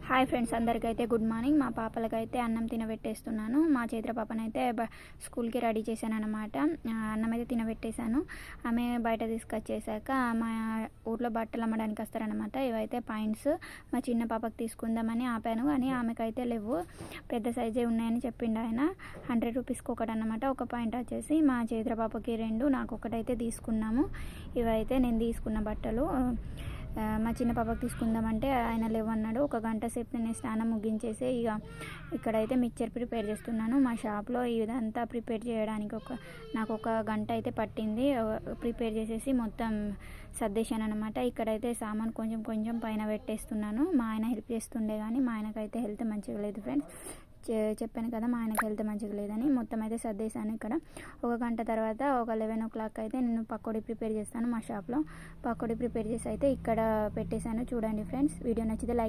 Hi friends, అందరికైతే good morning. మా పాపలకైతే అన్నం తినబెట్టేస్తున్నాను. మా చైత్ర పాపనైతే స్కూల్కి రెడీ చేశాను అనమాట. అన్నం అయితే తినబెట్టేశాను. ఆమె బయట తీసుకొచ్చేసాక మా ఊర్లో బట్టలు అమ్మడానికి వస్తారనమాట. ఇవైతే పాయింట్స్ మా చిన్న పాపకి తీసుకుందామని ఆపాను, కానీ ఆమెకైతే లేవు, పెద్ద సైజే ఉన్నాయని చెప్పిండు ఆయన. 100 రూపీస్కి ఒకటి అనమాట. ఒక పాయింట్ వచ్చేసి మా చైత్ర పాపకి 2, నాకు ఒకటైతే తీసుకున్నాము. ఇవైతే నేను తీసుకున్న బట్టలు. మా చిన్న పాపకి తీసుకుందామంటే ఆయన లేవన్నాడు. ఒక గంట సేపు నేను స్నానం ముగించేసి ఇక్కడైతే మిక్చర్ ప్రిపేర్ చేస్తున్నాను. మా షాప్లో ఇదంతా ప్రిపేర్ చేయడానికి నాకు ఒక గంట అయితే పట్టింది. ప్రిపేర్ చేసేసి మొత్తం సర్దేశాను అనమాట. ఇక్కడైతే సామాన్ కొంచెం కొంచెం పైన పెట్టేస్తున్నాను. మా ఆయన హెల్ప్ చేస్తుండే, కానీ మా ఆయనకైతే హెల్త్ మంచిగా లేదు ఫ్రెండ్స్. చెప్పాను కదా, మా ఆయనకి హెల్త్ మంచిగా లేదని. మొత్తం అయితే సర్దేశాను. ఇక్కడ ఒక గంట తర్వాత ఒక 11 o'clock అయితే నేను పకోడీ ప్రిపేర్ చేస్తాను. మా షాప్లో పకోడీ ప్రిపేర్ చేసి అయితే ఇక్కడ పెట్టేశాను. చూడండి ఫ్రెండ్స్, వీడియో నచ్చితే లైక్